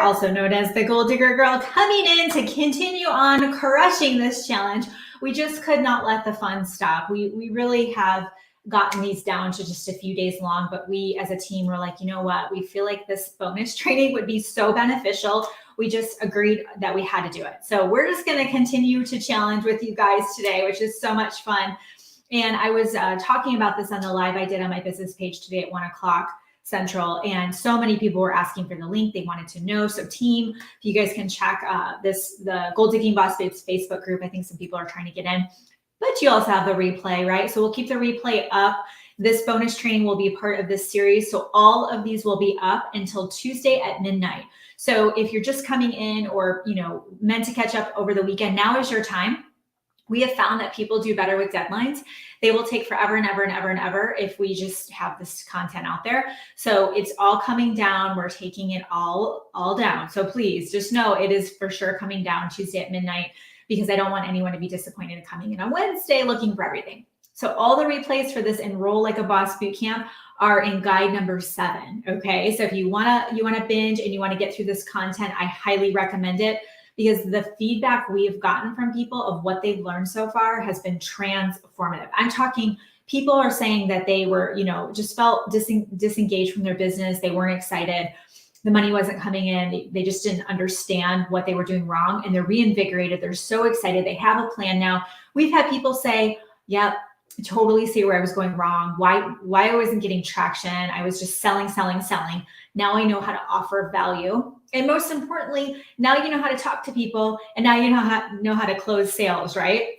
also known as the Goal Digger Girl, coming in to continue on crushing this challenge. We just could not let the fun stop. We really have gotten these down to just a few days long, but we as a team were like, you know what, we feel like this bonus training would be so beneficial. We just agreed that we had to do it. So we're just going to continue to challenge with you guys today, which is so much fun. And I was talking about this on the live I did on my business page today at 1:00 Central. And so many people were asking for the link. They wanted to know. So team, if you guys can check the Gold Digging Boss Babes Facebook group. I think some people are trying to get in, but you also have the replay, right? So we'll keep the replay up. This bonus training will be part of this series. So all of these will be up until Tuesday at midnight. So if you're just coming in or, meant to catch up over the weekend, now is your time. We have found that people do better with deadlines. They will take forever and ever and ever and ever if we just have this content out there. So it's all coming down. We're taking it all down. So please just know it is for sure coming down Tuesday at midnight, because I don't want anyone to be disappointed coming in on Wednesday looking for everything. So all the replays for this Enroll Like a Boss Bootcamp are in guide number 7. Okay. So if you want to binge and you want to get through this content, I highly recommend it, because the feedback we have gotten from people of what they've learned so far has been transformative. I'm talking, people are saying that they were, just felt disengaged from their business. They weren't excited. The money wasn't coming in. They just didn't understand what they were doing wrong, and they're reinvigorated. They're so excited. They have a plan now. We've had people say, yep, I totally see where I was going wrong. Why I wasn't getting traction. I was just selling. Now I know how to offer value. And most importantly, now you know how to talk to people, and now you know how to close sales, right?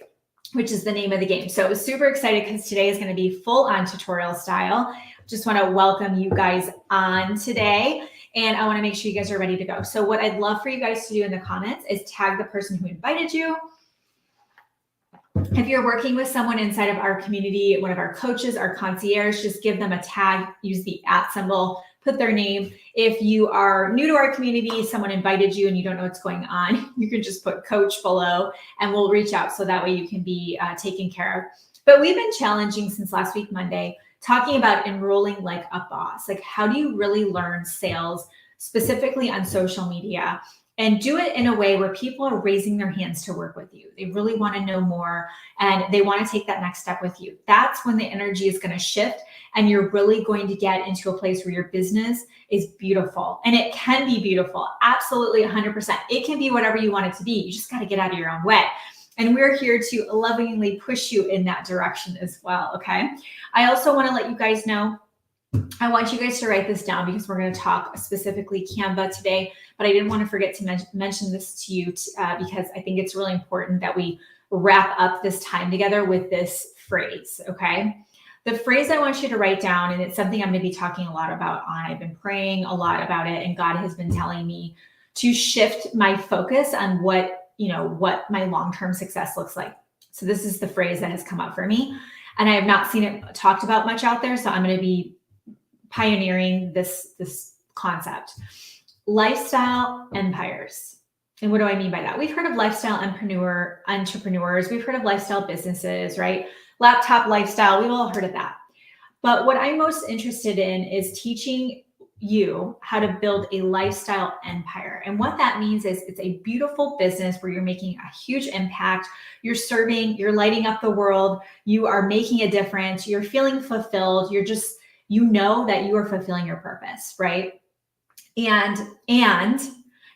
Which is the name of the game. So I was super excited because today is going to be full on tutorial style. Just want to welcome you guys on today. And I want to make sure you guys are ready to go. So what I'd love for you guys to do in the comments is tag the person who invited you. If you're working with someone inside of our community, one of our coaches, our concierge, just give them a tag, use the @ symbol, put their name. If you are new to our community, someone invited you and you don't know what's going on, you can just put coach below and we'll reach out so that way you can be taken care of. But we've been challenging since last week, Monday, talking about enrolling like a boss. Like, how do you really learn sales specifically on social media and do it in a way where people are raising their hands to work with you? They really want to know more and they want to take that next step with you. That's when the energy is going to shift and you're really going to get into a place where your business is beautiful. And it can be beautiful. Absolutely 100%. It can be whatever you want it to be. You just got to get out of your own way. And we're here to lovingly push you in that direction as well, okay? I also want to let you guys know, I want you guys to write this down because we're going to talk specifically Canva today, but I didn't want to forget to mention this to you because I think it's really important that we wrap up this time together with this phrase, okay? The phrase I want you to write down, and it's something I'm going to be talking a lot about I've been praying a lot about it, and God has been telling me to shift my focus on what my long-term success looks like. So this is the phrase that has come up for me, and I have not seen it talked about much out there. So I'm going to be pioneering this concept. Lifestyle empires. And what do I mean by that? We've heard of lifestyle entrepreneurs. We've heard of lifestyle businesses, right? Laptop lifestyle. We've all heard of that. But what I'm most interested in is teaching you how to build a lifestyle empire. And what that means is it's a beautiful business where you're making a huge impact. You're serving, you're lighting up the world. You are making a difference. You're feeling fulfilled. You're just, that you are fulfilling your purpose, right? And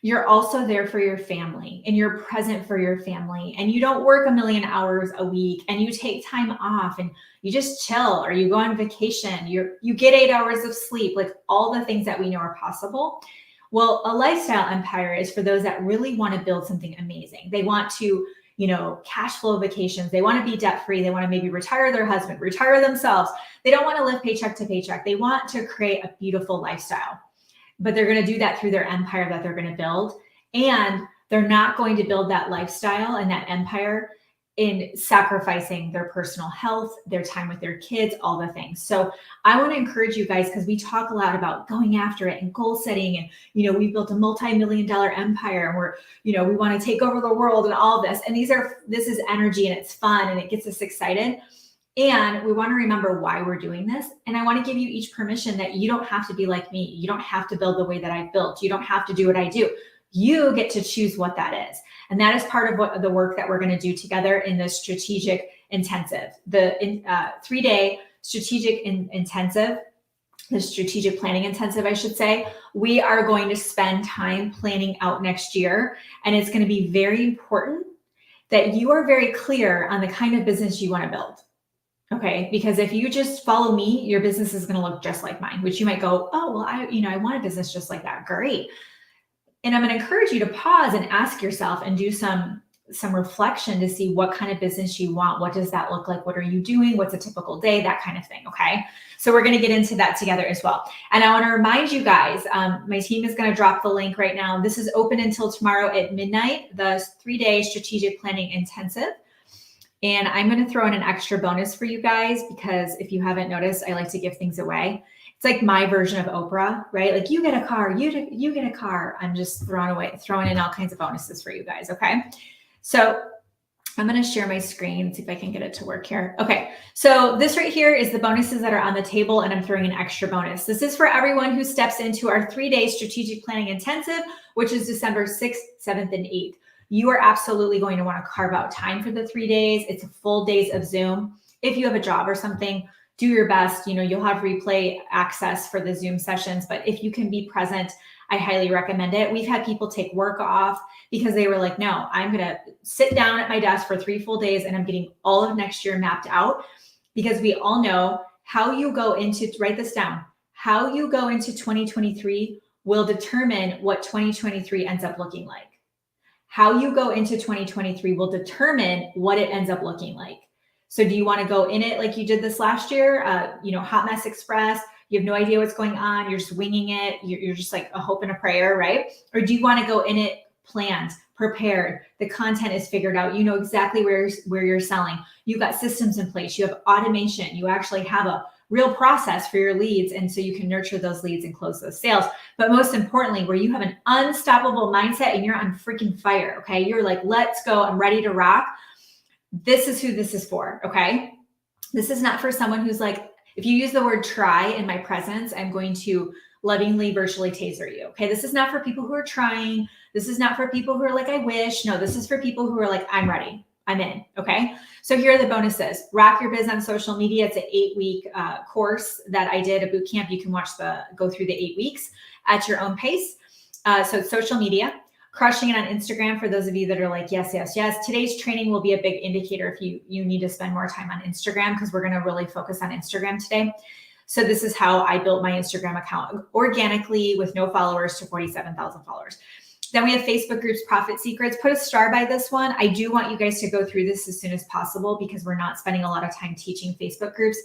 you're also there for your family and you're present for your family and you don't work 1,000,000 hours a week and you take time off and you just chill or you go on vacation, you get 8 hours of sleep, like all the things that we know are possible. Well, a lifestyle empire is for those that really want to build something amazing. They want to, cash flow vacations. They want to be debt free. They want to maybe retire their husband, retire themselves. They don't want to live paycheck to paycheck. They want to create a beautiful lifestyle, but they're going to do that through their empire that they're going to build. And they're not going to build that lifestyle and that empire in sacrificing their personal health, their time with their kids, all the things. So I want to encourage you guys, because we talk a lot about going after it and goal setting. And, we've built a multi-million-dollar empire and we want to take over the world and all of this. And this is energy and it's fun and it gets us excited. And we want to remember why we're doing this. And I want to give you each permission that you don't have to be like me. You don't have to build the way that I've built. You don't have to do what I do. You get to choose what that is. And that is part of what the work that we're going to do together in the strategic intensive, the 3-day strategic intensive, the strategic planning intensive, I should say. We are going to spend time planning out next year. And it's going to be very important that you are very clear on the kind of business you want to build. Okay, because if you just follow me, your business is going to look just like mine, which you might go, oh, well, I want a business just like that. Great. And I'm going to encourage you to pause and ask yourself and do some reflection to see what kind of business you want. What does that look like? What are you doing? What's a typical day? That kind of thing. Okay. So we're going to get into that together as well. And I want to remind you guys, my team is going to drop the link right now. This is open until tomorrow at midnight, the 3-day strategic planning intensive. And I'm going to throw in an extra bonus for you guys, because if you haven't noticed, I like to give things away. It's like my version of Oprah, right? Like, you get a car, you get a car. I'm just throwing in all kinds of bonuses for you guys. Okay. So I'm going to share my screen, see if I can get it to work here. Okay. So this right here is the bonuses that are on the table, and I'm throwing an extra bonus. This is for everyone who steps into our 3-day strategic planning intensive, which is December 6th, 7th, and 8th. You are absolutely going to want to carve out time for the 3 days. It's a full days of Zoom. If you have a job or something, do your best. You'll have replay access for the Zoom sessions, but if you can be present, I highly recommend it. We've had people take work off because they were like, no, I'm going to sit down at my desk for 3 full days and I'm getting all of next year mapped out, because we all know how you go into, write this down, how you go into 2023 will determine what 2023 ends up looking like. How you go into 2023 will determine what it ends up looking like. So do you want to go in it like you did this last year? Hot mess express, you have no idea what's going on. You're just winging it. You're just like a hope and a prayer, right? Or do you want to go in it planned, prepared? The content is figured out. You know exactly where you're selling. You've got systems in place. You have automation. You actually have a real process for your leads. And so you can nurture those leads and close those sales. But most importantly, where you have an unstoppable mindset and you're on freaking fire. Okay. You're like, let's go. I'm ready to rock. This is who this is for. Okay. This is not for someone who's like, if you use the word try in my presence, I'm going to lovingly virtually taser you. Okay. This is not for people who are trying. This is not for people who are like, I wish. No, this is for people who are like, I'm ready. I'm in. Okay. So here are the bonuses. Rock Your Biz on Social Media. It's an 8-week course that I did, a boot camp. You can go through the 8 weeks at your own pace. So it's social media. Crushing it on Instagram for those of you that are like, yes, yes, yes. Today's training will be a big indicator if you need to spend more time on Instagram, because we're going to really focus on Instagram today. So this is how I built my Instagram account organically with no followers to 47,000 followers. Then we have Facebook groups, Profit Secrets. Put a star by this one. I do want you guys to go through this as soon as possible, because we're not spending a lot of time teaching Facebook groups.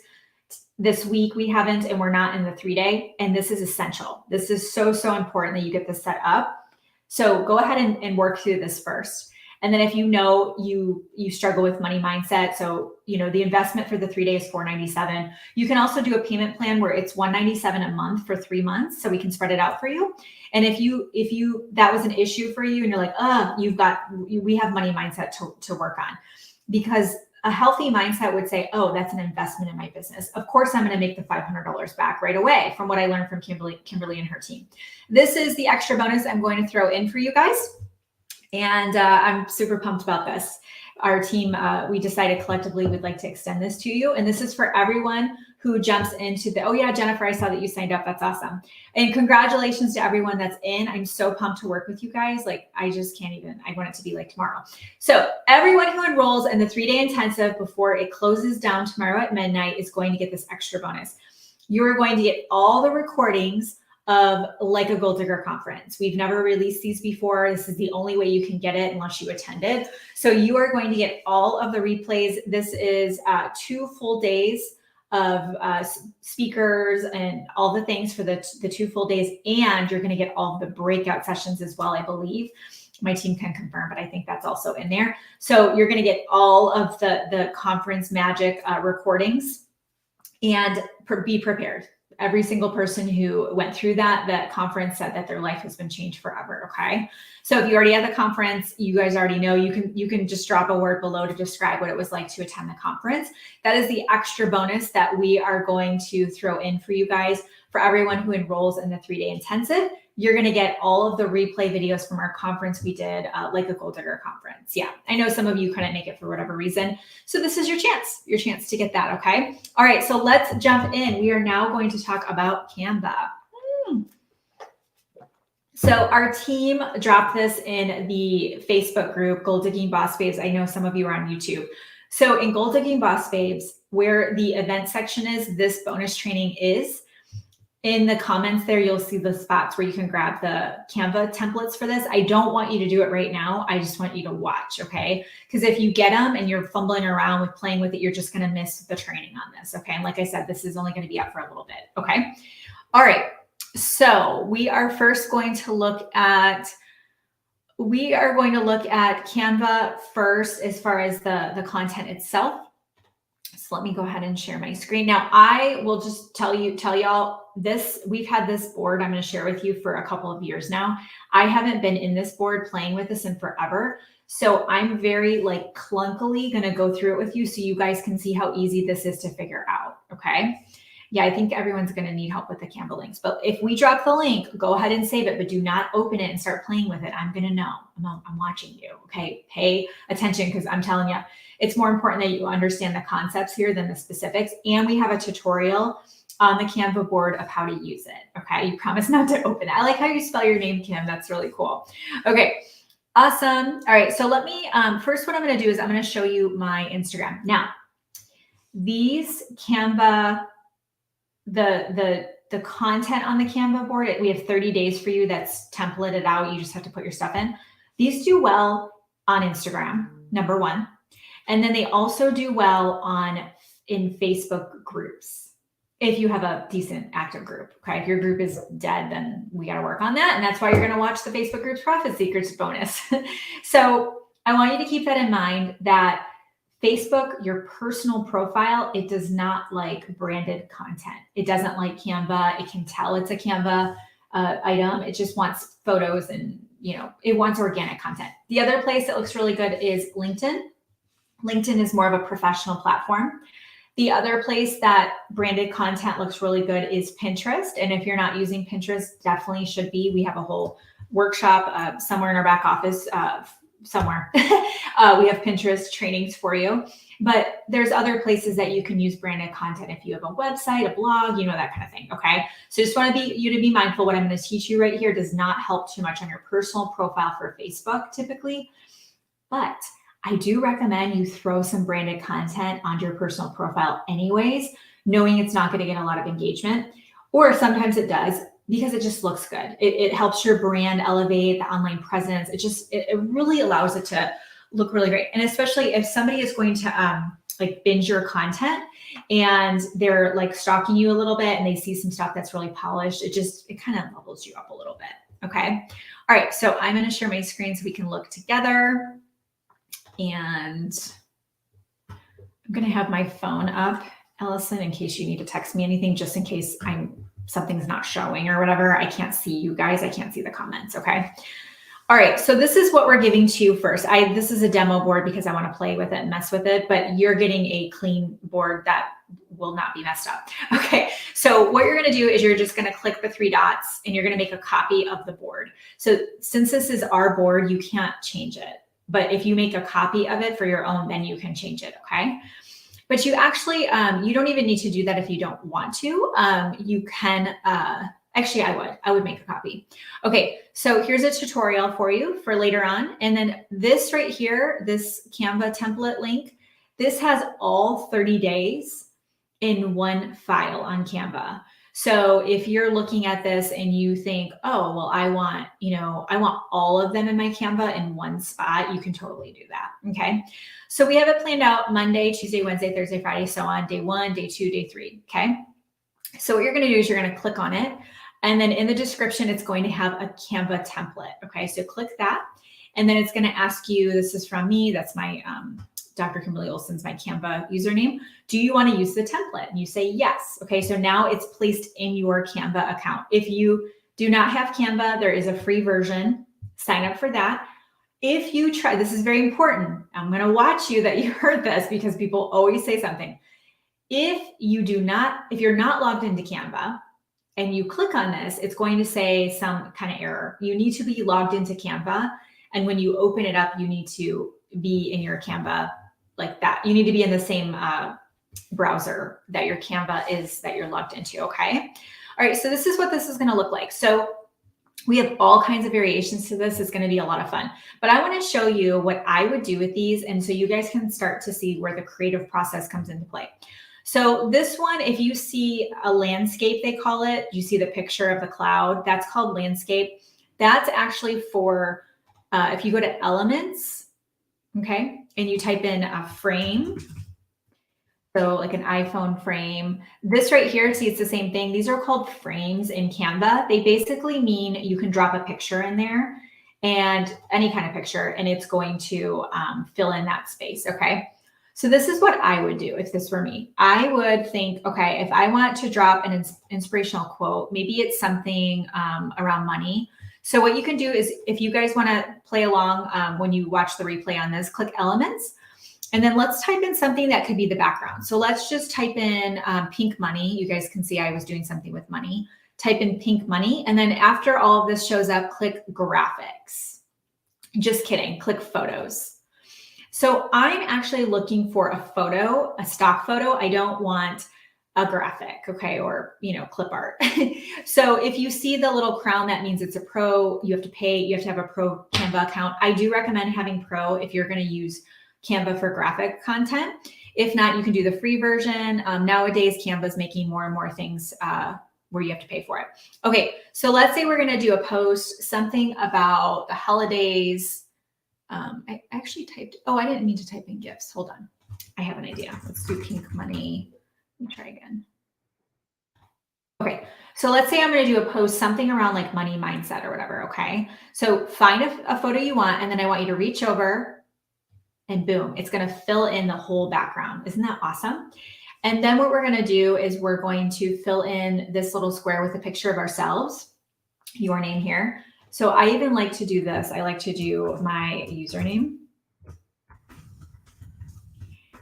This week we haven't, and we're not in the 3-day. And this is essential. This is so, so important that you get this set up. So go ahead and work through this first. And then if you struggle with money mindset, so the investment for the 3 days is $497. You can also do a payment plan where it's $197 a month for 3 months, so we can spread it out for you. And if you that was an issue for you and you're like, we have money mindset to work on, because a healthy mindset would say, oh, that's an investment in my business. Of course, I'm going to make the $500 back right away, from what I learned from Kimberly and her team. This is the extra bonus I'm going to throw in for you guys. And I'm super pumped about this. Our team, we decided collectively we'd like to extend this to you. And this is for everyone who jumps into oh yeah, Jennifer, I saw that you signed up. That's awesome. And congratulations to everyone that's in. I'm so pumped to work with you guys. Like, I just can't even, I want it to be like tomorrow. So everyone who enrolls in the 3-day intensive before it closes down tomorrow at midnight is going to get this extra bonus. You're going to get all the recordings of Like a Gold Digger conference. We've never released these before. This is the only way you can get it unless you attended. So you are going to get all of the replays. This is 2 full days of speakers and all the things for the 2 full days. And you're going to get all of the breakout sessions as well, I believe. My team can confirm, but I think that's also in there. So you're going to get all of the conference magic recordings, and be prepared. every single person who went through that conference said that their life has been changed forever. Okay. So if you already had the conference, you guys already know, you can just drop a word below to describe what it was like to attend the conference. That is the extra bonus that we are going to throw in for you guys. For everyone who enrolls in the 3-day intensive, you're going to get all of the replay videos from our conference we did, like a Gold Digger conference. Yeah, I know some of you couldn't make it for whatever reason. So this is your chance to get that, okay? All right, so let's jump in. We are now going to talk about Canva. So our team dropped this in the Facebook group, Gold Digging Boss Babes. I know some of you are on YouTube. So in Gold Digging Boss Babes, where the event section is, this bonus training is. In the comments there, you'll see the spots where you can grab the Canva templates for this. I don't want you to do it right now. I just want you to watch, okay? Because if you get them and you're fumbling around with playing with it, you're just going to miss the training on this, okay? And like I said, this is only going to be up for a little bit, okay? All right, so we are first going to look at Canva first as far as the content itself. So let me go ahead and share my screen. Now I will just tell y'all this, we've had this board I'm going to share with you for a couple of years now. I haven't been in this board playing with this in forever. So I'm very like clunkily going to go through it with you so you guys can see how easy this is to figure out. Okay. Yeah, I think everyone's going to need help with the Canva links, but if we drop the link, go ahead and save it, but do not open it and start playing with it. I'm going to know. I'm watching you. Okay. Pay attention because I'm telling you, it's more important that you understand the concepts here than the specifics. And we have a tutorial on the Canva board of how to use it. Okay. You promise not to open it. I like how you spell your name, Kim. That's really cool. Okay. Awesome. All right. So let me, first what I'm going to do is I'm going to show you my Instagram. Now, these Canva, the content on the Canva board, we have 30 days for you that's templated out. You just have to put your stuff in. These do well on Instagram, number one. And then they also do well in Facebook groups. If you have a decent active group, okay? If your group is dead, then we got to work on that. And that's why you're going to watch the Facebook group's Profit Secrets bonus. So I want you to keep that in mind that Facebook, your personal profile, it does not like branded content. It doesn't like Canva. It can tell it's a Canva item. It just wants photos and, it wants organic content. The other place that looks really good is LinkedIn. LinkedIn is more of a professional platform. The other place that branded content looks really good is Pinterest. And if you're not using Pinterest, definitely should be. We have a whole workshop somewhere in our back office somewhere. We have Pinterest trainings for you, but there's other places that you can use branded content if you have a website, a blog, that kind of thing. Okay. So just want you to be mindful. What I'm going to teach you right here does not help too much on your personal profile for Facebook typically, but I do recommend you throw some branded content onto your personal profile anyways, knowing it's not going to get a lot of engagement, or sometimes it does, because it just looks good. It helps your brand elevate the online presence. It really allows it to look really great. And especially if somebody is going to like binge your content and they're like stalking you a little bit and they see some stuff that's really polished, it kind of levels you up a little bit. Okay. All right. So I'm going to share my screen so we can look together. And I'm going to have my phone up, Allison, in case you need to text me anything, just in case something's not showing or whatever. I can't see you guys. I can't see the comments. Okay. All right. So this is what we're giving to you first. This is a demo board because I want to play with it and mess with it, but you're getting a clean board that will not be messed up. Okay. So what you're going to do is you're just going to click the 3 dots and you're going to make a copy of the board. So since this is our board, you can't change it. But if you make a copy of it for your own, then you can change it, okay? But you actually, you don't even need to do that if you don't want to. You can, actually I would make a copy. Okay, so here's a tutorial for you for later on. And then this right here, this Canva template link, this has all 30 days in one file on Canva. So if you're looking at this and you think, oh, well, I want all of them in my Canva in one spot, you can totally do that. Okay. So we have it planned out Monday, Tuesday, Wednesday, Thursday, Friday, so on, day 1, day 2, day 3. Okay. So what you're going to do is you're going to click on it. And then in the description, it's going to have a Canva template. Okay. So click that. And then it's going to ask you, this is from me. That's my Dr. Kimberly Olson's my Canva username. Do you want to use the template? And you say yes. Okay, so now it's placed in your Canva account. If you do not have Canva, there is a free version. Sign up for that. If you try, this is very important. I'm going to watch you that you heard this because people always say something. If you're not logged into Canva and you click on this, it's going to say some kind of error. You need to be logged into Canva. And when you open it up, you need to be in your Canva like that. You need to be in the same browser that your Canva is that you're logged into, okay? All right, so this is what this is gonna look like. So we have all kinds of variations to this. It's gonna be a lot of fun. But I wanna show you what I would do with these, and so you guys can start to see where the creative process comes into play. So this one, if you see a landscape, they call it, you see the picture of the cloud, that's called landscape. That's actually for, if you go to elements, okay, and you type in a frame, so like an iPhone frame, this right here, see, it's the same thing. These are called frames in Canva. They basically mean you can drop a picture in there and any kind of picture, and it's going to fill in that space, okay? So this is what I would do if this were me. I would think, okay, if I want to drop an inspirational quote, maybe it's something around money. So what you can do is, if you guys want to play along when you watch the replay on this, click elements, and then let's type in something that could be the background. So let's just type in pink money. You guys can see I was doing something with money. Type in pink money, and then after all of this shows up, click graphics. Just kidding, click photos. So I'm actually looking for a photo, a stock photo. I don't want a graphic, okay, or, you know, clip art. So if you see the little crown, that means it's a pro. You have to pay, you have to have a pro Canva account. I do recommend having pro if you're going to use Canva for graphic content. If not, you can do the free version. Nowadays, Canva is making more and more things where you have to pay for it. Okay, so let's say we're going to do a post, something about the holidays. I actually typed, oh, I didn't mean to type in gifts. Hold on. I have an idea. Let's do pink money. Let me try again. Okay, so let's say I'm going to do a post, something around like money mindset or whatever, okay? So find a photo you want, and then I want you to reach over and boom, it's going to fill in the whole background. Isn't that awesome? And then what we're going to do is we're going to fill in this little square with a picture of ourselves, your name here. So I even like to do this. I like to do my username.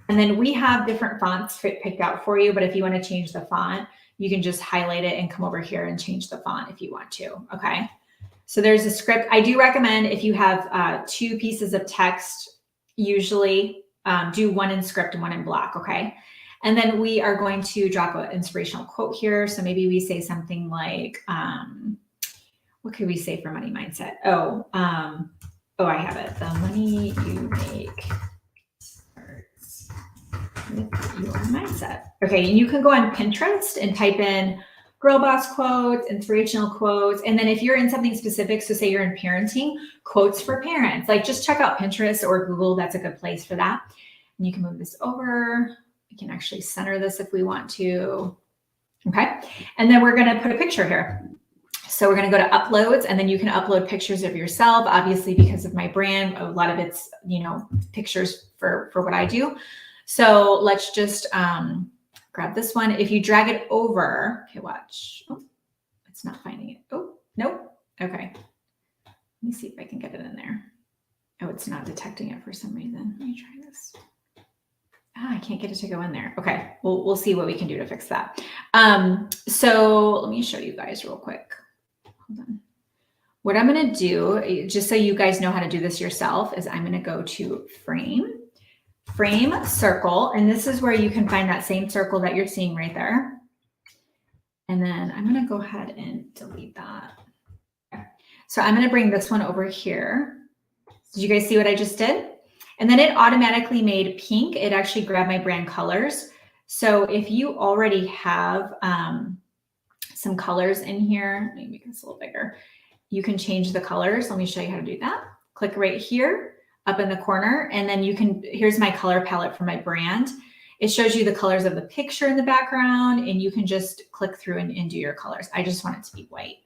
And then we have different fonts picked out for you, but if you want to change the font, you can just highlight it and come over here and change the font if you want to, okay? So there's a script. I do recommend if you have 2 pieces of text, usually do one in script and one in block, okay? And then we are going to drop an inspirational quote here. So maybe we say something like, what could we say for money mindset? Oh, I have it. The money you make starts with your mindset. Okay, and you can go on Pinterest and type in girl boss quotes, inspirational quotes. And then if you're in something specific, so say you're in parenting, quotes for parents, like just check out Pinterest or Google. That's a good place for that. And you can move this over. We can actually center this if we want to. Okay, and then we're gonna put a picture here. So we're going to go to uploads, and then you can upload pictures of yourself. Obviously, because of my brand, a lot of it's, you know, pictures for what I do. So let's just grab this one. If you drag it over, okay, watch. Oh, it's not finding it. Oh, nope. Okay. Let me see if I can get it in there. Oh, it's not detecting it for some reason. Let me try this. I can't get it to go in there. Okay, we'll see what we can do to fix that. So let me show you guys real quick. Hold on. What I'm going to do, just so you guys know how to do this yourself, is I'm going to go to frame circle. And this is where you can find that same circle that you're seeing right there. And then I'm going to go ahead and delete that. Okay. So I'm going to bring this one over here. Did you guys see what I just did? And then it automatically made pink. It actually grabbed my brand colors. So if you already have some colors in here, let me make this a little bigger. You can change the colors. Let me show you how to do that. Click right here up in the corner, and then you can, here's my color palette for my brand. It shows you the colors of the picture in the background, and you can just click through and do your colors. I just want it to be white.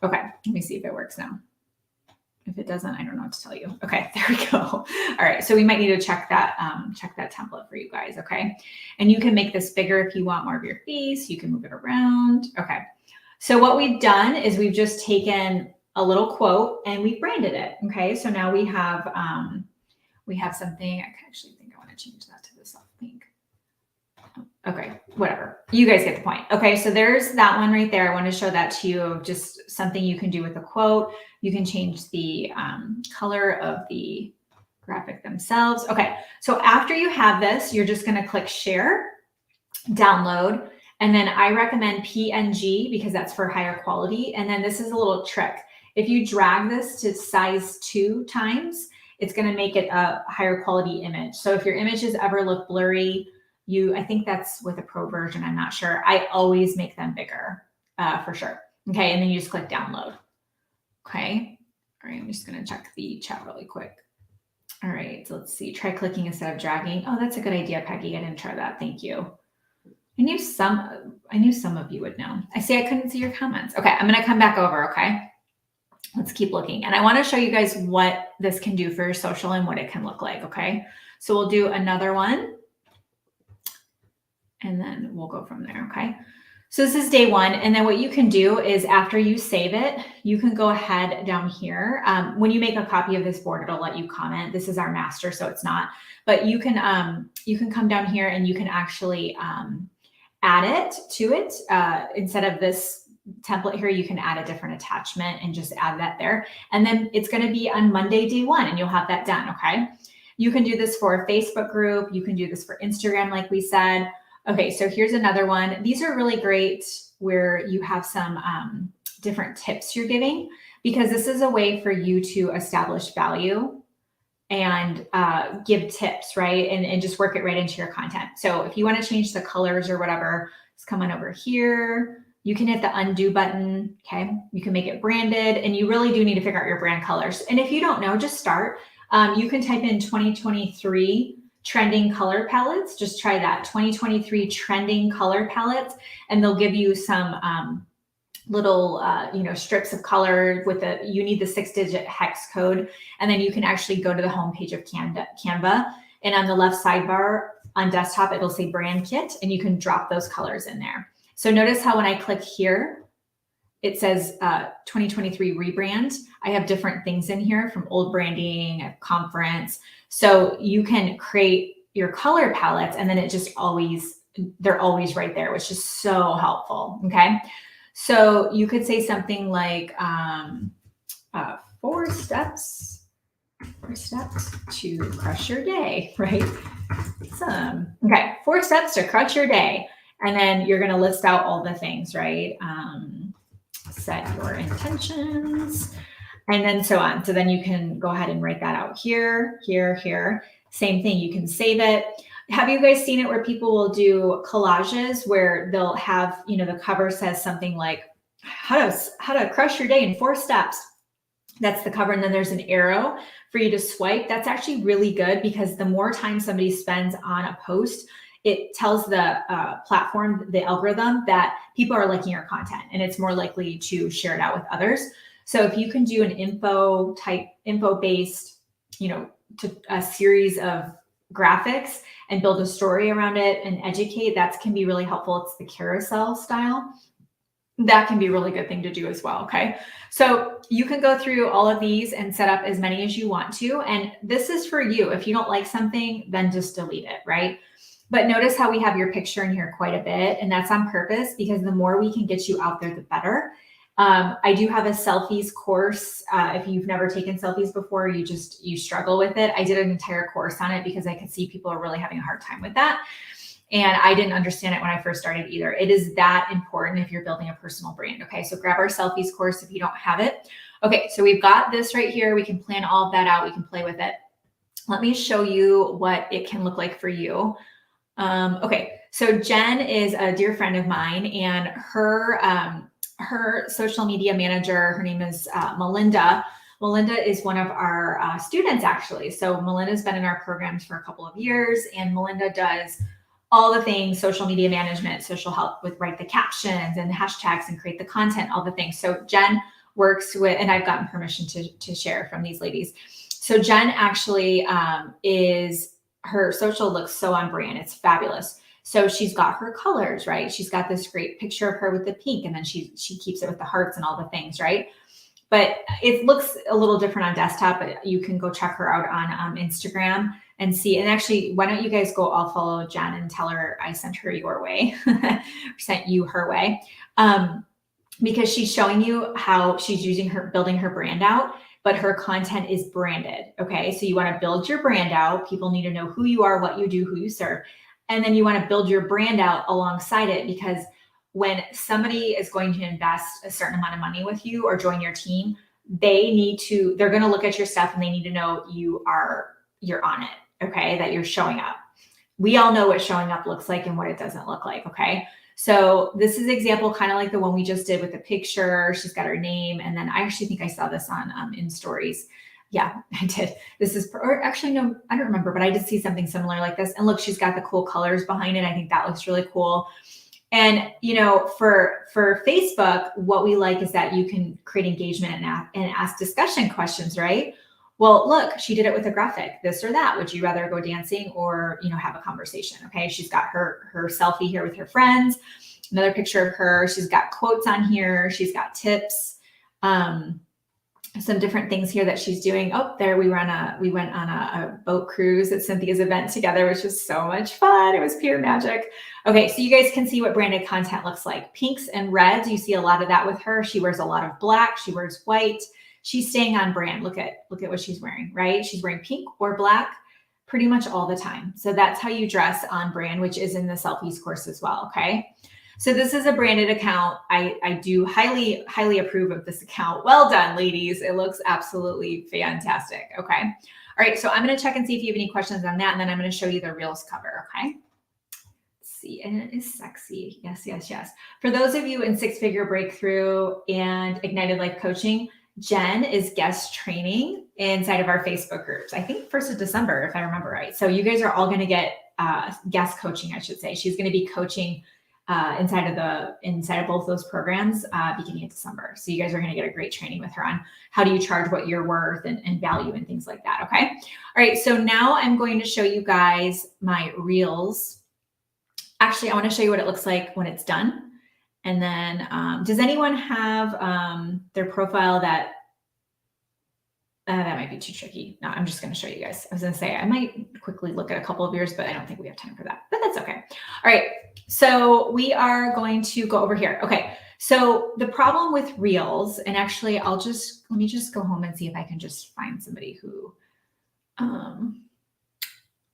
Okay, let me see if it works now. If it doesn't, I don't know what to tell you. Okay, there we go. All right, so we might need to check that template for you guys, okay? And you can make this bigger if you want more of your face. You can move it around. Okay, so what we've done is we've just taken a little quote and we've branded it, okay? So now we have something. I actually think I want to change that to the soft pink. Okay, whatever. You guys get the point. Okay, so there's that one right there. I want to show that to you, just something you can do with a quote. You can change the color of the graphic themselves. Okay, so after you have this, you're just going to click share, download, and then I recommend PNG because that's for higher quality. And then this is a little trick. If you drag this to size 2 times, it's going to make it a higher quality image. So if your images ever look blurry, I think that's with a pro version, I'm not sure. I always make them bigger for sure. Okay, and then you just click download. Okay, all right, I'm just gonna check the chat really quick. All right, so let's see, try clicking instead of dragging. Oh, that's a good idea, Peggy, I didn't try that, thank you. I knew some of you would know. I couldn't see your comments. Okay, I'm gonna come back over, okay? Let's keep looking. And I wanna show you guys what this can do for your social and what it can look like, okay? So we'll do another one. And then we'll go from there, okay? So this is day 1. And then what you can do is after you save it, you can go ahead down here. When you make a copy of this board, it'll let you comment. This is our master, so it's not. But you can come down here and you can actually add it to it. Instead of this template here, you can add a different attachment and just add that there. And then it's gonna be on Monday, day 1, and you'll have that done, okay? You can do this for a Facebook group. You can do this for Instagram, like we said. Okay, so here's another one. These are really great where you have some different tips you're giving, because this is a way for you to establish value and give tips, right? And just work it right into your content. So if you want to change the colors or whatever, just come on over here. You can hit the undo button, okay? You can make it branded, and you really do need to figure out your brand colors. And if you don't know, just start. You can type in 2023 trending color palettes. Just try that, 2023 trending color palettes, and they'll give you some little strips of color with you need the 6-digit hex code, and then you can actually go to the homepage of Canva, and on the left sidebar on desktop it'll say brand kit, and you can drop those colors in there. So notice how when I click here, it says 2023 rebrand. I have different things in here from old branding, conference. So you can create your color palettes, and then they're always right there, which is so helpful, okay? So you could say something like 4 steps to crush your day, right? Awesome. Okay, 4 steps to crush your day. And then you're gonna list out all the things, right? Set your intentions, and then so on. So then you can go ahead and write that out here, here, here. Same thing, you can save it. Have you guys seen it where people will do collages where they'll have, the cover says something like, how to crush your day in 4 steps. That's the cover, and then there's an arrow for you to swipe. That's actually really good, because the more time somebody spends on a post, it tells the platform, the algorithm, that people are liking your content, and it's more likely to share it out with others. So if you can do an info-based, to a series of graphics and build a story around it and educate, that can be really helpful. It's the carousel style. That can be a really good thing to do as well, okay? So you can go through all of these and set up as many as you want to, and this is for you. If you don't like something, then just delete it, right? But notice how we have your picture in here quite a bit, and that's on purpose, because the more we can get you out there, the better. I do have a selfies course. If you've never taken selfies before, you struggle with it. I did an entire course on it because I could see people are really having a hard time with that. And I didn't understand it when I first started either. It is that important if you're building a personal brand. Okay, so grab our selfies course if you don't have it. Okay, so we've got this right here. We can plan all of that out. We can play with it. Let me show you what it can look like for you. Okay, so Jen is a dear friend of mine, and her social media manager, her name is Melinda. Melinda is one of our students, actually. So Melinda's been in our programs for a couple of years, and Melinda does all the things, social media management, social help with write the captions and hashtags and create the content, all the things. So Jen works with, and I've gotten permission to share from these ladies. So Jen actually her social looks so on brand. It's fabulous. So she's got her colors, right? She's got this great picture of her with the pink, and then she keeps it with the hearts and all the things, right? But it looks a little different on desktop, but you can go check her out on Instagram and see. And actually, why don't you guys go all follow Jen and tell her I sent her your way, or sent you her way. Because she's showing you how she's building her brand out, but her content is branded. Okay. So you want to build your brand out. People need to know who you are, what you do, who you serve. And then you want to build your brand out alongside it, because when somebody is going to invest a certain amount of money with you or join your team, they're going to look at your stuff and they need to know you're on it. Okay. That you're showing up. We all know what showing up looks like and what it doesn't look like. Okay. So this is example, kind of like the one we just did with the picture. She's got her name. And then I actually think I saw this on in stories. Yeah, I did. This is, or actually, no, I don't remember, but I did see something similar like this. And look, she's got the cool colors behind it. I think that looks really cool. And, for Facebook, what we like is that you can create engagement and ask discussion questions, right? Well, look, she did it with a graphic, this or that. Would you rather go dancing or, have a conversation? Okay. She's got her selfie here with her friends, another picture of her. She's got quotes on here. She's got tips, some different things here that she's doing. Oh, there we went on a boat cruise at Cynthia's event together, which was so much fun. It was pure magic. Okay. So you guys can see what branded content looks like. Pinks and reds. You see a lot of that with her. She wears a lot of black. She wears white. She's staying on brand. Look at what she's wearing, right? She's wearing pink or black pretty much all the time. So that's how you dress on brand, which is in the selfies course as well. Okay. So this is a branded account. I do highly, highly approve of this account. Well done, ladies. It looks absolutely fantastic. Okay. All right. So I'm going to check and see if you have any questions on that. And then I'm going to show you the Reels cover. Okay. Let's see. And it is sexy. Yes, yes, yes. For those of you in Six-Figure Breakthrough and Ignited Life Coaching, Jen is guest training inside of our Facebook groups. I think 1st of December, if I remember right. So you guys are all going to get guest coaching, I should say. She's going to be coaching inside of both those programs beginning of December. So you guys are going to get a great training with her on how do you charge, what you're worth, and value and things like that. Okay. All right. So now I'm going to show you guys my Reels. Actually, I want to show you what it looks like when it's done. And then, does anyone have their profile that might be too tricky? No, I'm just going to show you guys. I was going to say I might quickly look at a couple of yours, but I don't think we have time for that. But that's okay. All right. So we are going to go over here. Okay. So the problem with Reels, and actually, let me just go home and see if I can just find somebody who.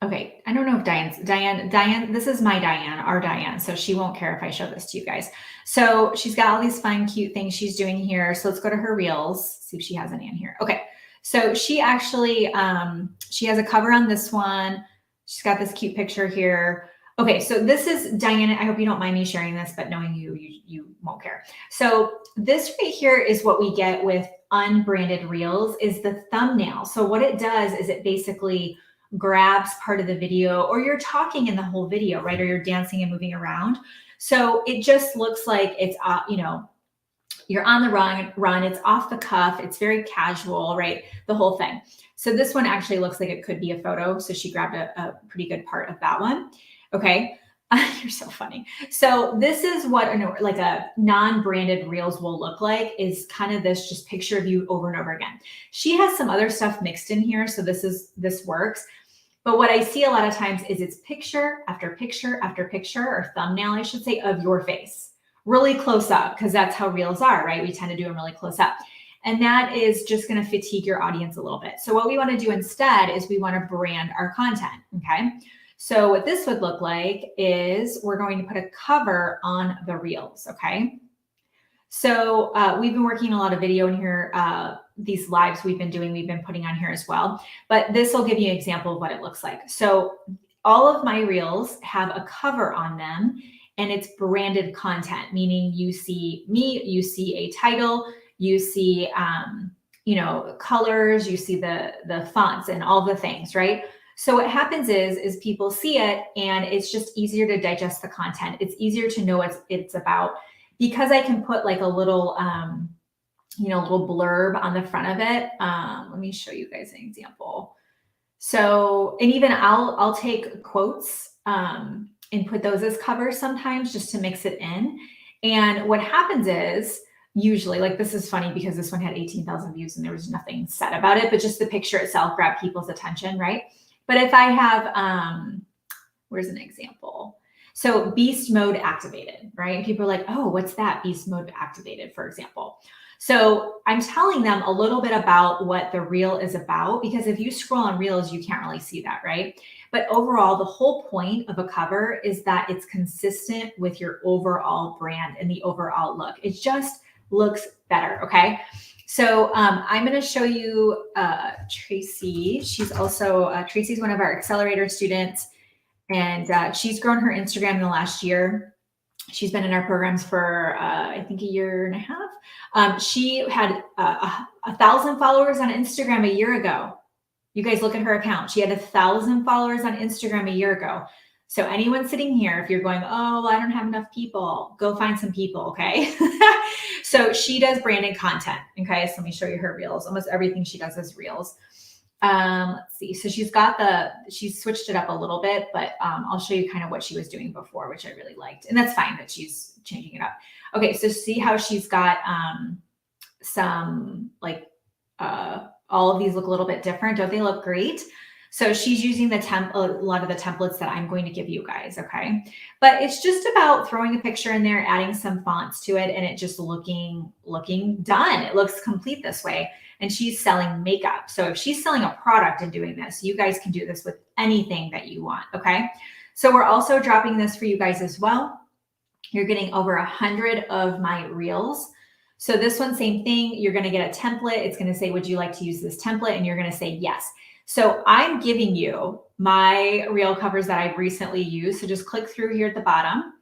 Okay, I don't know if Diane, this is my Diane, our Diane, so she won't care if I show this to you guys. So she's got all these fun, cute things she's doing here. So let's go to her Reels, see if she has any in here. Okay, so she actually, she has a cover on this one. She's got this cute picture here. Okay, so this is Diane. I hope you don't mind me sharing this, but knowing you won't care. So this right here is what we get with unbranded Reels, is the thumbnail. So what it does is it basically grabs part of the video, or you're talking in the whole video, right? Or you're dancing and moving around. So it just looks like it's, you're on the run, it's off the cuff, it's very casual, right? The whole thing. So this one actually looks like it could be a photo. So she grabbed a pretty good part of that one. Okay. You're so funny. So this is what like a non-branded Reels will look like, is kind of this just picture of you over and over again. She has some other stuff mixed in here. So this works. But what I see a lot of times is it's picture after picture after picture, or thumbnail, I should say, of your face, really close up, because that's how Reels are, right? We tend to do them really close up. And that is just going to fatigue your audience a little bit. So what we want to do instead is we want to brand our content. Okay. So what this would look like is we're going to put a cover on the Reels. Okay. So we've been working a lot of video in here. These lives we've been putting on here as well. But this will give you an example of what it looks like. So all of my Reels have a cover on them, and it's branded content, meaning you see me, you see a title, you see, colors, you see the fonts and all the things, right? So what happens is people see it, and it's just easier to digest the content. It's easier to know what it's about, because I can put like a little little blurb on the front of it. Let me show you guys an example. So, and even I'll take quotes and put those as covers sometimes just to mix it in. And what happens is usually, like, this is funny because this one had 18,000 views and there was nothing said about it, but just the picture itself grabbed people's attention, right? But if I have, where's an example? So beast mode activated, right? People are like, oh, what's that? Beast mode activated, for example. So I'm telling them a little bit about what the reel is about, because if you scroll on reels, you can't really see that, right? But overall, the whole point of a cover is that it's consistent with your overall brand and the overall look. It just looks better, okay? So I'm going to show you Tracy. She's also, Tracy's one of our accelerator students, and she's grown her Instagram in the last year. She's been in our programs for, I think, a year and a half. She had 1,000 followers on Instagram a year ago. You guys look at her account. She had 1,000 followers on Instagram a year ago. So anyone sitting here, if you're going, oh, I don't have enough people, go find some people, okay? So she does branded content, okay? So let me show you her reels. Almost everything she does is reels. Let's see. So she's switched it up a little bit, but I'll show you kind of what she was doing before, which I really liked. And that's fine that she's changing it up. Okay, so see how she's got some like all of these look a little bit different. Don't they look great? So she's using a lot of the templates that I'm going to give you guys, okay? But it's just about throwing a picture in there, adding some fonts to it, and it just looking done. It looks complete this way. And she's selling makeup. So if she's selling a product and doing this, you guys can do this with anything that you want, okay? So we're also dropping this for you guys as well. You're getting over 100 of my reels. So this one, same thing. You're going to get a template. It's going to say, would you like to use this template? And you're going to say yes. So I'm giving you my reel covers that I've recently used. So just click through here at the bottom.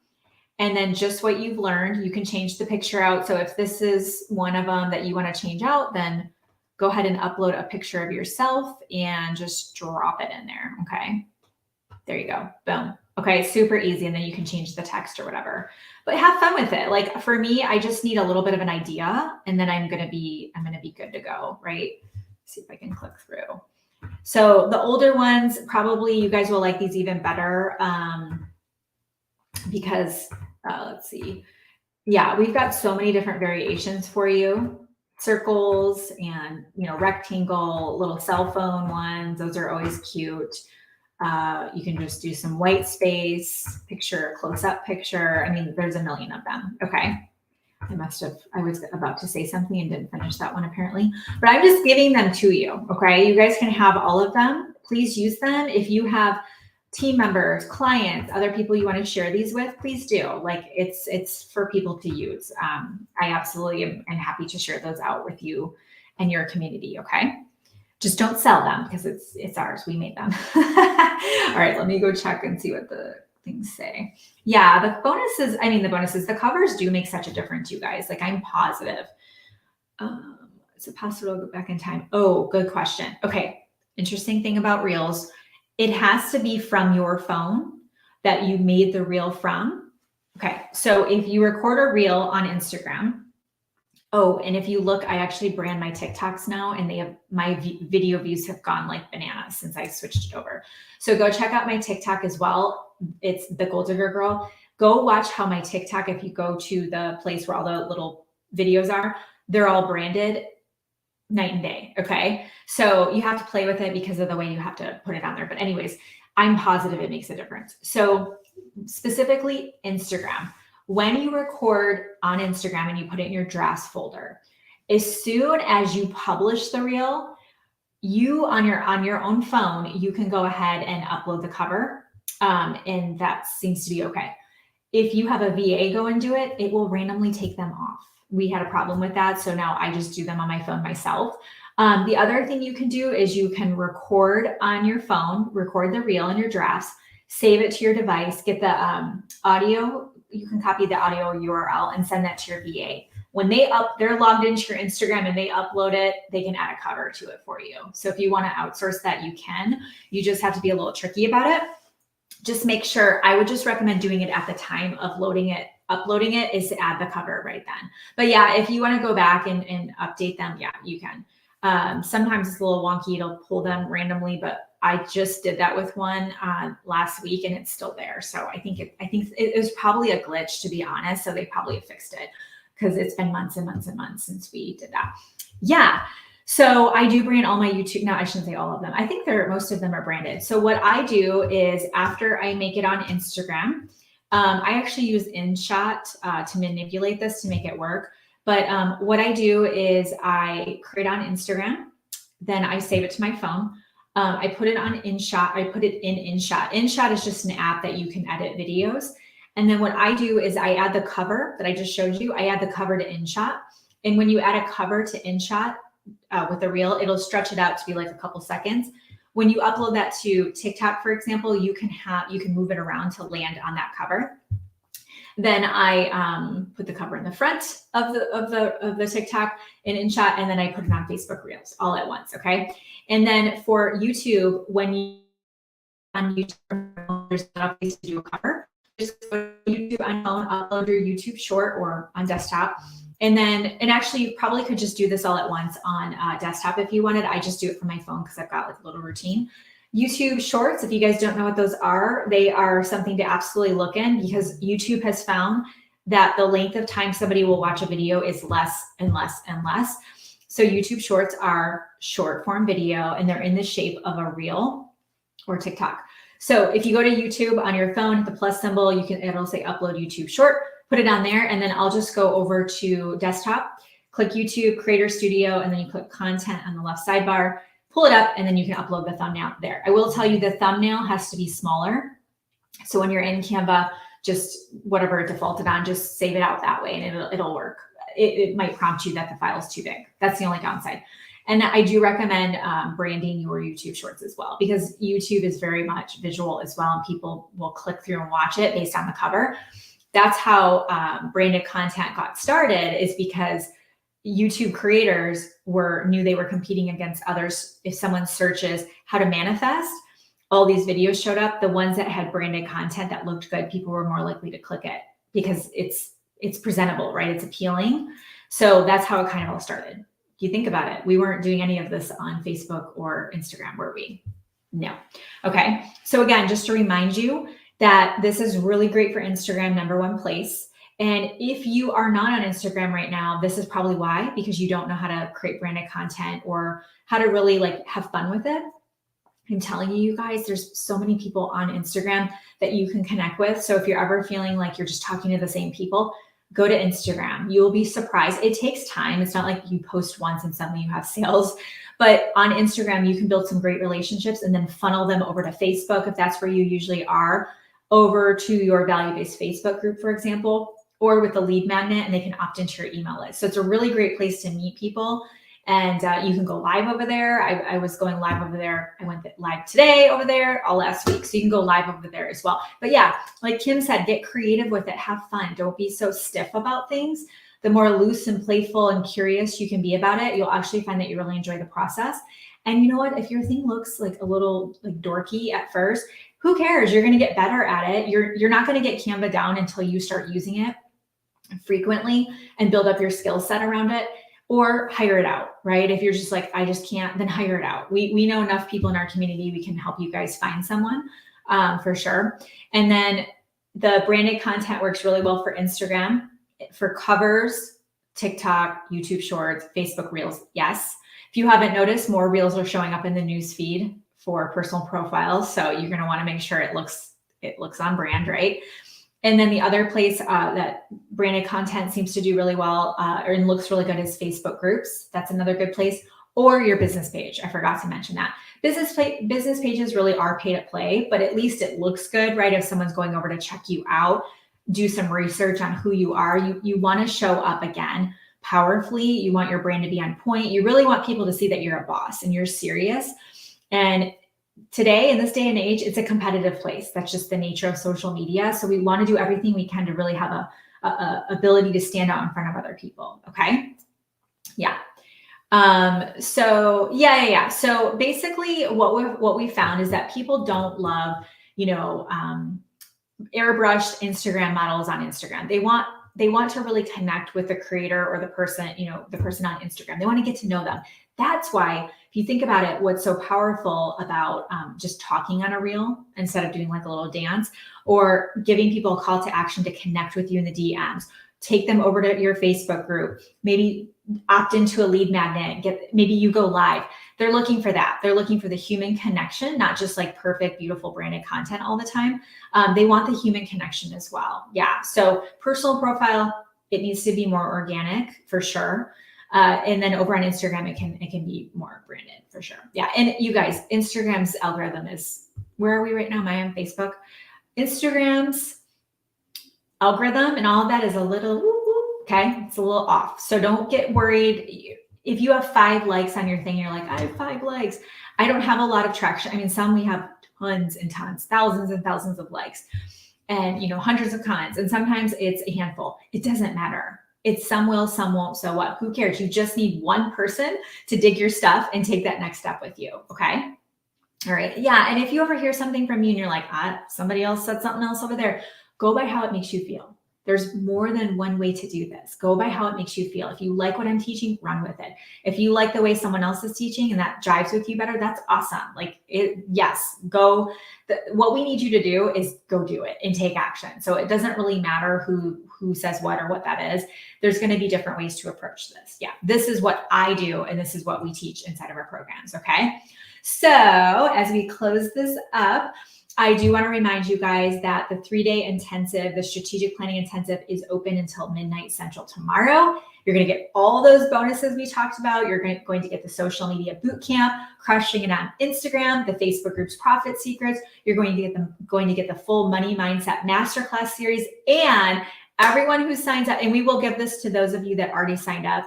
And then just what you've learned, you can change the picture out. So if this is one of them that you want to change out, then go ahead and upload a picture of yourself and just drop it in there. Okay. There you go. Boom. Okay. Super easy. And then you can change the text or whatever, but have fun with it. Like for me, I just need a little bit of an idea and then I'm going to be good to go. Right. See if I can click through. So the older ones, probably you guys will like these even better. Because let's see. Yeah, we've got so many different variations for you. Circles and, rectangle, little cell phone ones. Those are always cute. You can just do some white space, picture, close-up picture. I mean, there's a million of them. Okay. I was about to say something and didn't finish that one apparently, but I'm just giving them to you. Okay. You guys can have all of them. Please use them. If you have team members, clients, other people you want to share these with, please do. Like it's for people to use. I absolutely am happy to share those out with you and your community. Okay. Just don't sell them because it's ours. We made them. All right. Let me go check and see what the things say. Yeah. The covers do make such a difference, you guys. Like I'm positive. Is it possible to go back in time? Oh, good question. Okay. Interesting thing about reels. It has to be from your phone that you made the reel from. Okay, so if you record a reel on Instagram, and if you look, I actually brand my TikToks now and my video views have gone like bananas since I switched it over. So go check out my TikTok as well. It's the Gold Digger Girl. Go watch how my TikTok, if you go to the place where all the little videos are, they're all branded night and day. Okay. So you have to play with it because of the way you have to put it on there. But anyways, I'm positive it makes a difference. So specifically Instagram, when you record on Instagram and you put it in your drafts folder, as soon as you publish the reel, you on your own phone, you can go ahead and upload the cover. And that seems to be okay. If you have a VA go and do it, it will randomly take them off. We had a problem with that. So now I just do them on my phone myself. The other thing you can do is you can record on your phone, record the reel in your drafts, save it to your device, get the audio. You can copy the audio URL and send that to your VA. When they're logged into your Instagram and they upload it, they can add a cover to it for you. So if you want to outsource that, you can. You just have to be a little tricky about it. Just make sure, I would just recommend doing it at the time of loading it uploading it is to add the cover right then. But yeah, if you want to go back and update them, yeah, you can. Sometimes it's a little wonky. It'll pull them randomly, but I just did that with one last week and it's still there. So I think it was probably a glitch, to be honest. So they probably fixed it because it's been months and months and months since we did that. Yeah. So I do brand all my YouTube. No, I shouldn't say all of them. I think most of them are branded. So what I do is after I make it on Instagram, I actually use InShot to manipulate this to make it work. But what I do is I create on Instagram, then I save it to my phone. I put it on InShot. I put it in InShot. InShot is just an app that you can edit videos. And then what I do is I add the cover that I just showed you. I add the cover to InShot. And when you add a cover to InShot with a reel, it'll stretch it out to be like a couple seconds. When you upload that to TikTok, for example, you can move it around to land on that cover. Then I put the cover in the front of the TikTok in InShot, and then I put it on Facebook Reels all at once. Okay. And then for YouTube, when you on YouTube, there's a place to do a cover. Just go to YouTube on phone, upload your YouTube short or on desktop. And actually you probably could just do this all at once on desktop if you wanted. I just do it from my phone because I've got like a little routine. YouTube shorts, if you guys don't know what those are, they are something to absolutely look in because YouTube has found that the length of time somebody will watch a video is less and less and less. So YouTube shorts are short form video and they're in the shape of a reel or TikTok. So if you go to YouTube on your phone, the plus symbol, it'll say upload YouTube short, put it on there. And then I'll just go over to desktop, click YouTube Creator Studio, and then you click content on the left sidebar, pull it up, and then you can upload the thumbnail there. I will tell you the thumbnail has to be smaller. So when you're in Canva, just whatever it defaulted on, just save it out that way and it'll work. It might prompt you that the file is too big. That's the only downside. And I do recommend branding your YouTube shorts as well, because YouTube is very much visual as well. And people will click through and watch it based on the cover. That's how branded content got started, is because YouTube creators knew they were competing against others. If someone searches how to manifest, all these videos showed up. The ones that had branded content that looked good, people were more likely to click it because it's presentable, right? It's appealing. So that's how it kind of all started. If you think about it, we weren't doing any of this on Facebook or Instagram, were we? No. Okay. So again, just to remind you that this is really great for Instagram, #1 place. And if you are not on Instagram right now, this is probably why, because you don't know how to create branded content or how to really have fun with it. I'm telling you guys, there's so many people on Instagram that you can connect with. So if you're ever feeling like you're just talking to the same people, go to Instagram. You will be surprised. It takes time. It's not like you post once and suddenly you have sales. But on Instagram, you can build some great relationships and then funnel them over to Facebook, if that's where you usually are, over to your value-based Facebook group, for example, or with the lead magnet, and they can opt into your email list. So it's a really great place to meet people. And you can go live over there. I was going live over there. I went live today over there all last week. So you can go live over there as well. But yeah, like Kim said, get creative with it. Have fun. Don't be so stiff about things. The more loose and playful and curious you can be about it, you'll actually find that you really enjoy the process. And you know what? If your thing looks like a little dorky at first, who cares? You're going to get better at it. You're not going to get Canva down until you start using it frequently and build up your skill set around it. Or hire it out, right? If you're just like, I just can't, then hire it out. We know enough people in our community. We can help you guys find someone for sure. And then the branded content works really well for Instagram, for covers, TikTok, YouTube Shorts, Facebook Reels. Yes. If you haven't noticed, more Reels are showing up in the news feed for personal profiles. So you're going to want to make sure it looks on brand, right? And then the other place that branded content seems to do really well and looks really good is Facebook groups. That's another good place. Or your business page. I forgot to mention that. Business pages really are pay to play, but at least it looks good, right? If someone's going over to check you out, do some research on who you are. You want to show up again powerfully. You want your brand to be on point. You really want people to see that you're a boss and you're serious. And today, in this day and age, it's a competitive place. That's just the nature of social media. So we want to do everything we can to really have a ability to stand out in front of other people. Okay. Yeah. So yeah. So basically what we found is that people don't love, airbrushed Instagram models on Instagram. They want to really connect with the creator or the person, the person on Instagram. They want to get to know them. That's why, if you think about it, what's so powerful about just talking on a reel instead of doing like a little dance, or giving people a call to action to connect with you in the DMs, take them over to your Facebook group, maybe opt into a lead magnet, maybe you go live. They're looking for that. They're looking for the human connection, not just like perfect, beautiful branded content all the time. They want the human connection as well. Yeah. So personal profile, it needs to be more organic for sure. And then over on Instagram, it can be more branded for sure. Yeah. And you guys, Instagram's algorithm is, where are we right now? Am I on Facebook? Instagram's algorithm and all of that is a little, okay, it's a little off. So don't get worried. If you have 5 likes on your thing, you're like, I have 5 likes. I don't have a lot of traction. I mean, some we have tons and tons, thousands and thousands of likes and, hundreds of comments. And sometimes it's a handful. It doesn't matter. It's some will, some won't. So what? Who cares? You just need one person to dig your stuff and take that next step with you. Okay. All right. Yeah. And if you ever hear something from me and you're like, somebody else said something else over there, go by how it makes you feel. There's more than one way to do this. Go by how it makes you feel. If you like what I'm teaching, run with it. If you like the way someone else is teaching and that jives with you better, that's awesome. Yes, go. What we need you to do is go do it and take action. So it doesn't really matter who says what or what that is. There's going to be different ways to approach this. Yeah, this is what I do, and this is what we teach inside of our programs. Okay. So as we close this up, I do want to remind you guys that the 3-day intensive, the strategic planning intensive, is open until midnight Central tomorrow. You're going to get all those bonuses we talked about. You're going to get the social media boot camp, crushing it on Instagram, the Facebook group's profit secrets. You're going to get the full money mindset masterclass series, and everyone who signs up, and we will give this to those of you that already signed up.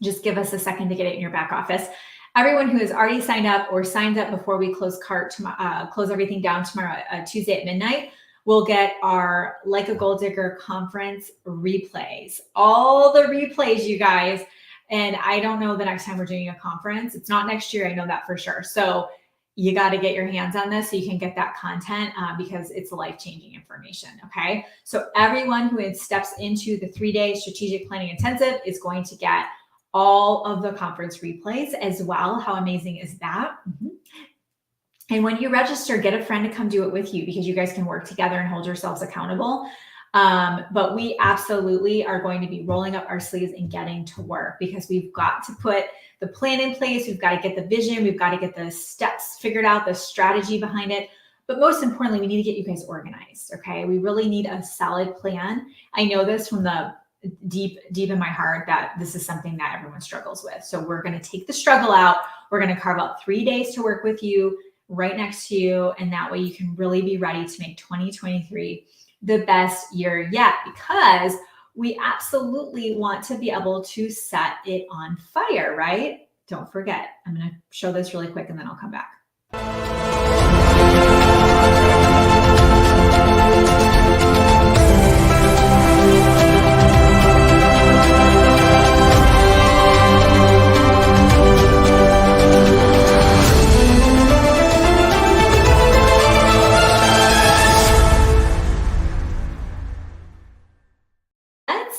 Just give us a second to get it in your back office. Everyone who has already signed up or signs up before we close close everything down tomorrow, Tuesday at midnight, will get our Like a Gold Digger conference replays. All the replays, you guys. And I don't know the next time we're doing a conference. It's not next year. I know that for sure. So you got to get your hands on this so you can get that content because it's life-changing information. Okay. So everyone who steps into the 3-day strategic planning intensive is going to get all of the conference replays as well. How amazing is that? Mm-hmm. And when you register, get a friend to come do it with you because you guys can work together and hold yourselves accountable. But we absolutely are going to be rolling up our sleeves and getting to work because we've got to put the plan in place. We've got to get the vision. We've got to get the steps figured out, the strategy behind it. But most importantly, we need to get you guys organized. Okay. We really need a solid plan. I know this from the deep in my heart that this is something that everyone struggles with. So we're going to take the struggle out. We're going to carve out 3 days to work with you right next to you. And that way you can really be ready to make 2023 the best year yet, because we absolutely want to be able to set it on fire, right? Don't forget, I'm going to show this really quick and then I'll come back.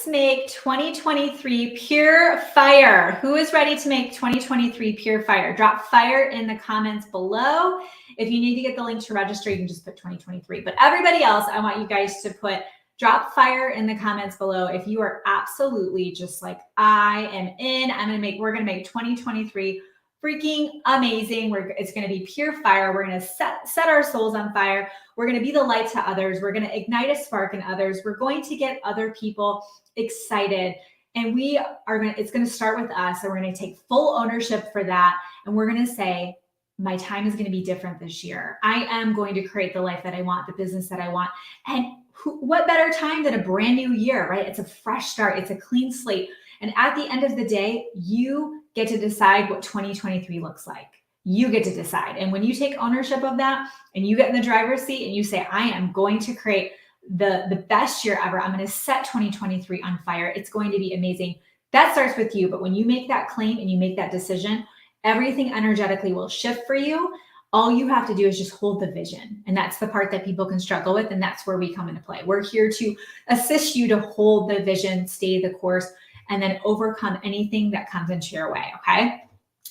Make 2023 pure fire. Who is ready to make 2023 pure fire? Drop fire in the comments below. If you need to get the link to register, you can just put 2023. But everybody else, I want you guys to drop fire in the comments below. If you are absolutely just like, I am in, we're going to make 2023 freaking amazing. It's going to be pure fire. We're going to set our souls on fire. We're going to be the light to others. We're going to ignite a spark in others. We're going to get other people excited. And it's going to start with us. And we're going to take full ownership for that. And we're going to say, my time is going to be different this year. I am going to create the life that I want, the business that I want. And what better time than a brand new year, right? It's a fresh start. It's a clean slate. And at the end of the day, you get to decide what 2023 looks like. You get to decide. And when you take ownership of that and you get in the driver's seat and you say, I am going to create the best year ever. I'm going to set 2023 on fire. It's going to be amazing. That starts with you. But when you make that claim and you make that decision, everything energetically will shift for you. All you have to do is just hold the vision. And that's the part that people can struggle with. And that's where we come into play. We're here to assist you to hold the vision, stay the course, and then overcome anything that comes into your way. Okay.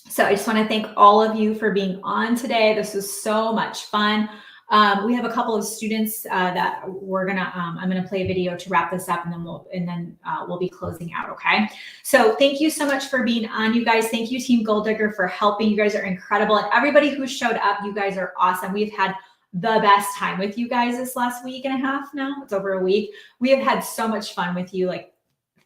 So I just want to thank all of you for being on today. This was so much fun. We have a couple of students that I'm gonna play a video to wrap this up, and then we'll be closing out. Okay. So thank you so much for being on, you guys. Thank you, Team Gold Digger, for helping. You guys are incredible, and everybody who showed up, you guys are awesome. We've had the best time with you guys this last week and a half. Now it's over a week. We have had so much fun with you. Like,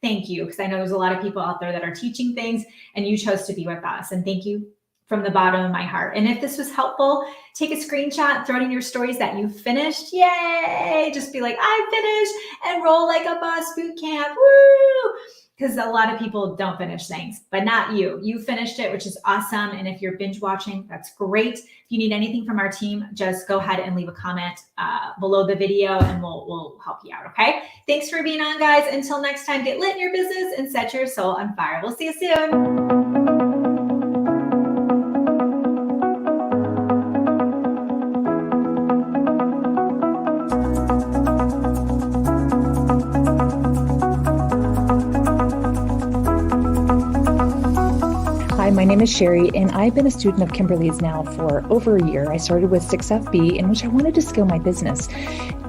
thank you, because I know there's a lot of people out there that are teaching things, and you chose to be with us. And thank you from the bottom of my heart. And if this was helpful, take a screenshot, throw it in your stories that you finished. Yay! Just be like, I finished, and roll like a boss boot camp. Woo! Because a lot of people don't finish things, but not you. You finished it, which is awesome. And if you're binge watching, that's great. If you need anything from our team, just go ahead and leave a comment below the video, and we'll help you out, okay? Thanks for being on, guys. Until next time, get lit in your business and set your soul on fire. We'll see you soon. My name is Sherry, and I've been a student of Kimberly's now for over a year. I started with 6FB, in which I wanted to scale my business,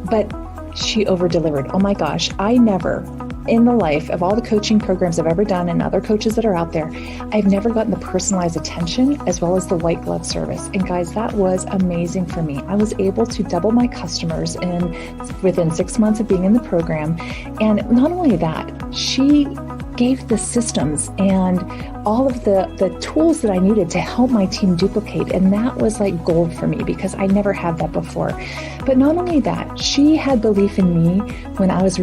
but she over-delivered. Oh my gosh, I never, in the life of all the coaching programs I've ever done and other coaches that are out there, I've never gotten the personalized attention as well as the white glove service. And guys, that was amazing for me. I was able to double my customers within 6 months of being in the program. And not only that, she gave the systems and all of the tools that I needed to help my team duplicate. And that was like gold for me, because I never had that before. But not only that, she had belief in me when I was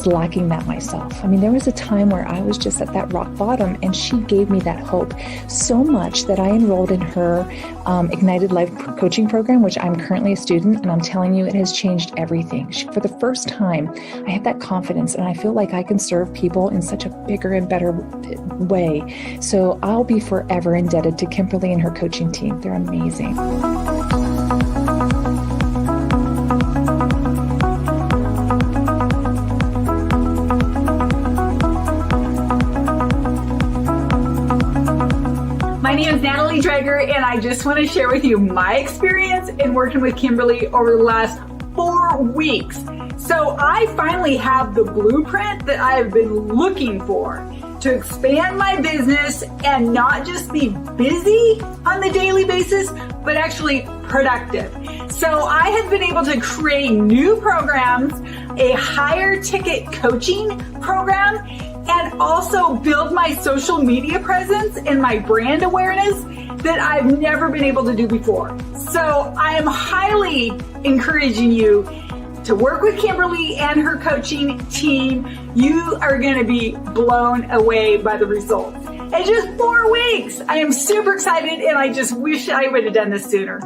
lacking that myself. I mean, there was a time where I was just at that rock bottom, and she gave me that hope so much that I enrolled in her Ignited Life coaching program, which I'm currently a student, and I'm telling you, it has changed everything. For the first time, I have that confidence, and I feel like I can serve people in such a bigger and better way. So I'll be forever indebted to Kimberly and her coaching team. They're amazing. My name is Natalie Dreger, and I just want to share with you my experience in working with Kimberly over the last 4 weeks. So I finally have the blueprint that I have been looking for to expand my business and not just be busy on the daily basis, but actually productive. So I have been able to create new programs, a higher ticket coaching program, and also build my social media presence and my brand awareness that I've never been able to do before. So I am highly encouraging you to work with Kimberly and her coaching team. You are going to be blown away by the results. In just 4 weeks, I am super excited, and I just wish I would have done this sooner.